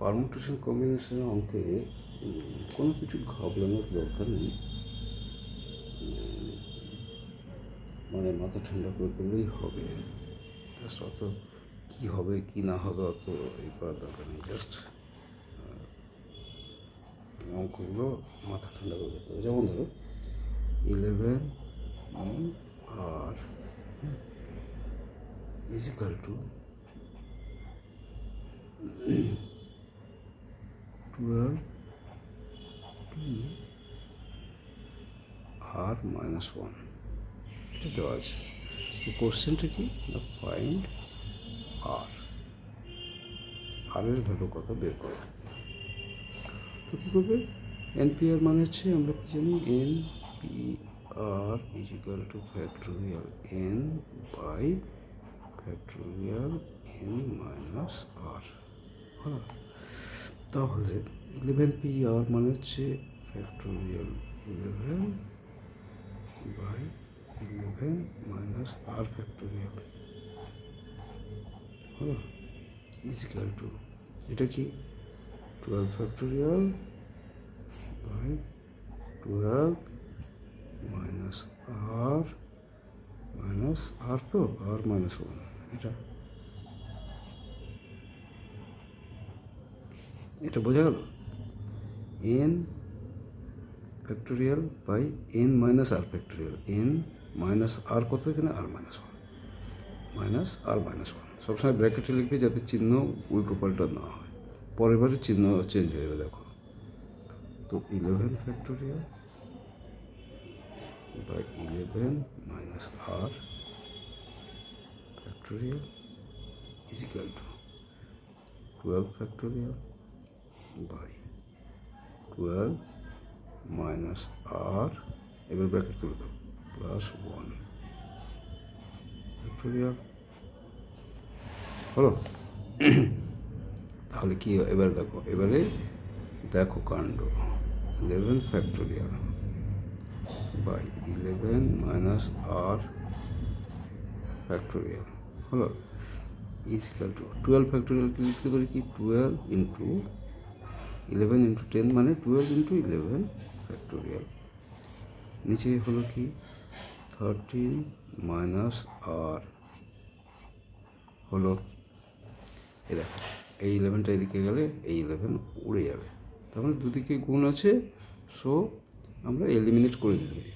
Permutation combination অঙ্কে কোনো কিছু ঘাবড়ানোর দরকার নেই, মানে মাথা ঠান্ডা করে করলেই হবে। জাস্ট অত কী হবে কী না হবে অত এই করার দরকার নেই। জাস্ট অঙ্কগুলো মাথা ঠান্ডা করে করতে হবে। যেমন ধরো 11 আর ইজিক্যাল টু 12 P আর -1 এটা দেওয়া আছে। কোশ্চেনটা কি না, ফাইন্ড আর এর ভ্যালু কত বের করো। তো কী করবে, NPR মানে হচ্ছে আমরা কি জানি, NPR is equal to factorial n by factorial n minus r. হ্যাঁ, তাহলে 11PR মানে হচ্ছে factorial 11 by 11 minus r factorial, হ্যাঁ, ইজিক্যাল টু এটা কি 12 ফ্যাক্টোরিয়াল বাই 12 মাইনাস আর তো আর -1 এটা বোঝা গেল। n factorial by n minus r factorial, n minus r কত এখানে আর -1 সবসময় ব্র্যাকেটে লিখবে যাতে চিহ্ন উল্টো পাল্টা না হয়, পরের বারে চিহ্ন চেঞ্জ হয়ে যাবে। দেখো তো 11 factorial by 11 minus r factorial is equal to 12 factorial by 12 minus r, এবার ব্র্যাকেট তুলে দাও, প্লাস 1 ফ্যাক্টোরিয়াল হলো। তাহলে কি এবার দেখো কাণ্ড, 11 factorial by 11 minus r factorial হলো ইজিক্যাল টু 12 ফ্যাক্টোরিয়াল কি লিখতে পারি কি 12 ইন্টু 11 ইন্টু 10 মানে 12 ইন্টু 11 ফ্যাক্টোরিয়াল, নিচে হলো কি 13 মাইনাস আর হলো। এ দেখো এই 11টা এদিকে গেলে এই 11 উড়ে যাবে, তার মানে দুদিকে গুণ আছে, সো আমরা এলিমিনেট করে দিতে পারি।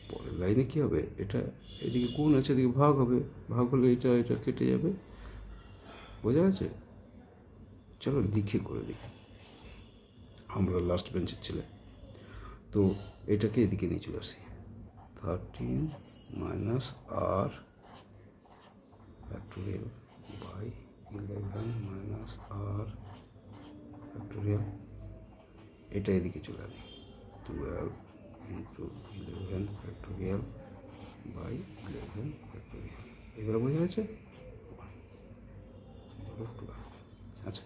পরের লাইনে কী হবে, এটা এদিকে গুণ আছে, এদিকে ভাগ হবে, ভাগ হলে এটা কেটে যাবে। বোঝা গেছে? চলো লিখে করে দিই, আমরা লাস্ট বেঞ্চের ছেলে। তো এটাকে এদিকে নিয়ে চলে আসি, 13 minus r factorial by 11 minus r factorial, এটা এদিকে চলে আসি 12 ইন্টু 11 ফ্যাক্টোরিয়াল বাই 11 ফ্যাক্টোরিয়াল। এবারে বোঝা গেছে? আচ্ছা,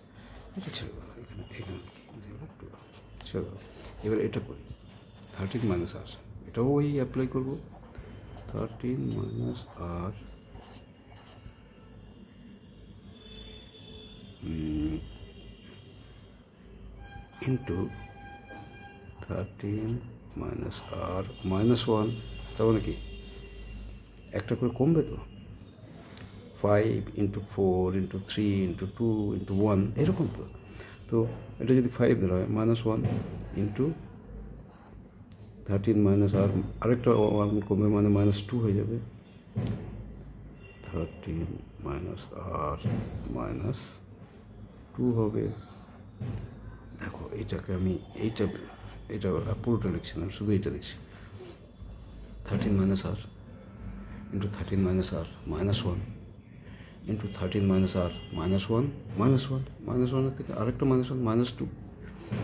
এটা ছেড়ে দাও, এখানে ছেড়ে দাও। এবার এটা করি 13 মাইনাস আর, এটাও ওই অ্যাপ্লাই করবো, 13 মাইনাস আর ইন্টু 13 মাইনাস আর -1, তার মানে কি একটা করে কমবে তো, 5 ইন্টু 4 ইন্টু 3 ইন্টু 2 ইন্টু 1 এরকম তো। তো এটা যদি 5 ধরা হয় -1 ইন্টু 13 মাইনাস আর, আরেকটা 1 কমবে মানে -2 হয়ে যাবে, 13 মাইনাস আর -2 হবে। দেখো এইটাকে আমি এটা পুরোটা লিখছি না, শুধু এইটা লিখছি, 13 মাইনাস আর ইন্টু 13 মাইনাস আর -1 ইন্টু 13 মাইনাস আর -1 থেকে আরেকটা -1 -2।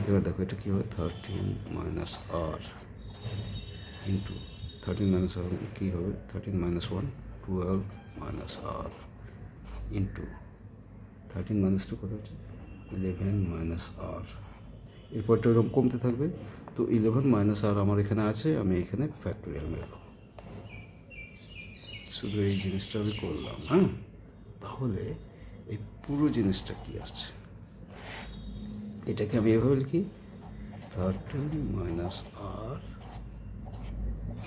এবার দেখো এটা কী হবে, 13 মাইনাস আর ইন্টু 13 মাইনাস আর কী হবে, 13 minus 1 12 minus r into 13 minus 2 কত হচ্ছে 11 মাইনাস আর। এরপরটা এরকম কমতে থাকবে। তো 11 মাইনাস আর আমার এখানে আছে, আমি এখানে ফ্যাক্টোরিয়াল মেলাবো, শুধু এই জিনিসটা আমি করলাম। হ্যাঁ, তাহলে এই পুরো জিনিসটা কি আসছে, এটাকে আমি এভাবে লিখি 13 minus r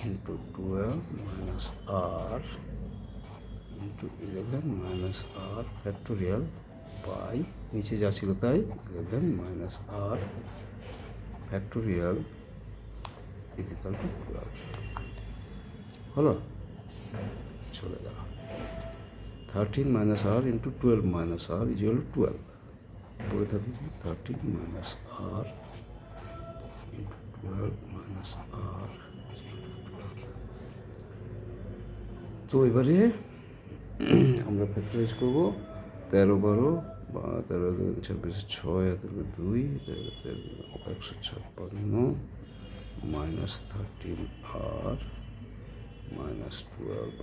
into 12 minus r into 11 minus r factorial by নিচে যা ছিল তাই 11 minus r factorial is equal to 12 হলো, চলে গেল। 13 minus r into 12 minus r equal to 12 পড়ে থাকি 13 minus r into 12 minus r. তো এবারে আমরা ফ্যাক্টরাইজ করবো 13 12 বা 13 26 6 2 156 মাইনাস 13 আর মাইনাস 12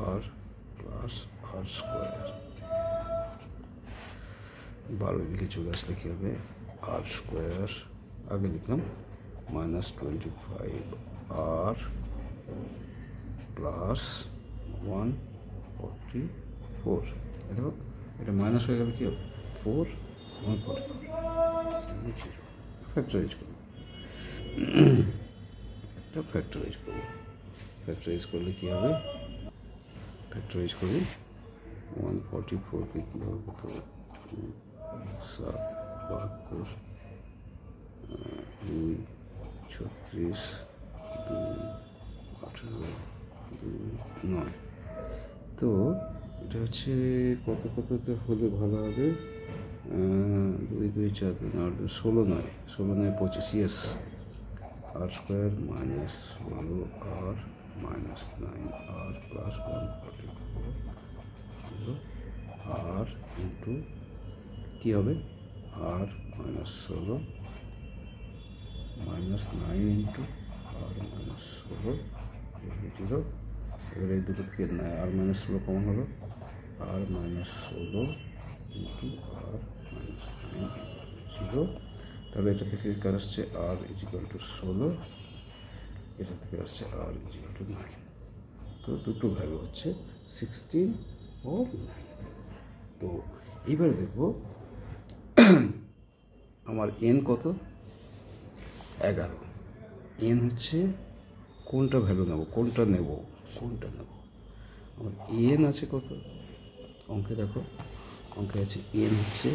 আর প্লাস আর স্কোয়ার। 12 দিকে চলে আসলে কী হবে আর স্কোয়ার, আগে লিখলাম মাইনাস 25 আর প্লাস 144। দেখো এটা মাইনাস হয়ে গেলে কী হবে 4 144 ফ্যাক্টরাইজ করবো। এটা ফ্যাক্টরাইজ করবো, ফ্যাক্টরাইজ করলে কী হবে, ফ্যাক্টরাইজ করি 144কে কী হবে তো 7 72 2 36 2 18 2 9। তো এটা হচ্ছে কততে হলে ভালো হবে, 2 2 4 16 নয় 25 ইয়েস আর স্কোয়ার মাইনাস 16 আর মাইনাস 9 আর প্লাস 144 আর ইন্টু কী হবে আর মাইনাস 16 মাইনাস 9 ইন্টু আর মাইনাস 16 0। এবার এই দুটো থেকে আর মাইনাস 16 কমন হলো আর মাইনাস 16 ইন্টু আর মাইনাস 9 0। তাহলে এটা থেকে কার আসছে আর ইজিক্যাল টু 16, এটা থেকে আসছে আর ইজিক্যাল টু 9। তো দুটো ভ্যালু হচ্ছে 16 ও 9। তো এইবারে দেখব আমার এন কত, 11। এন হচ্ছে কোনটা ভ্যালু নেব, কোনটা নেব আমার এন আছে কত, অঙ্কে দেখো অঙ্কে আছে এন আছে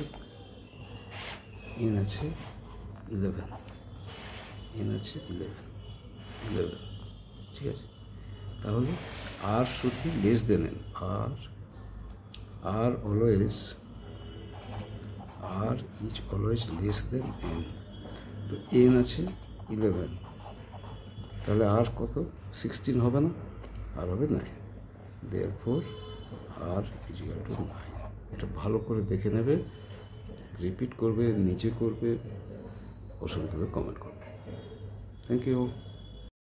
11, এন আছে 11, ঠিক আছে। তাহলে আর শুধু less than n, are always less than n. তো এন আছে 11, তাহলে আর কত 16 হবে না, আর হবে 9, দেয়ারফর আর ইজিক্যাল টু 9। এটা ভালো করে দেখে নেবে, রিপিট করবে, নিজে করবে, অসুবিধা হলে কমেন্ট করবে। Thank you.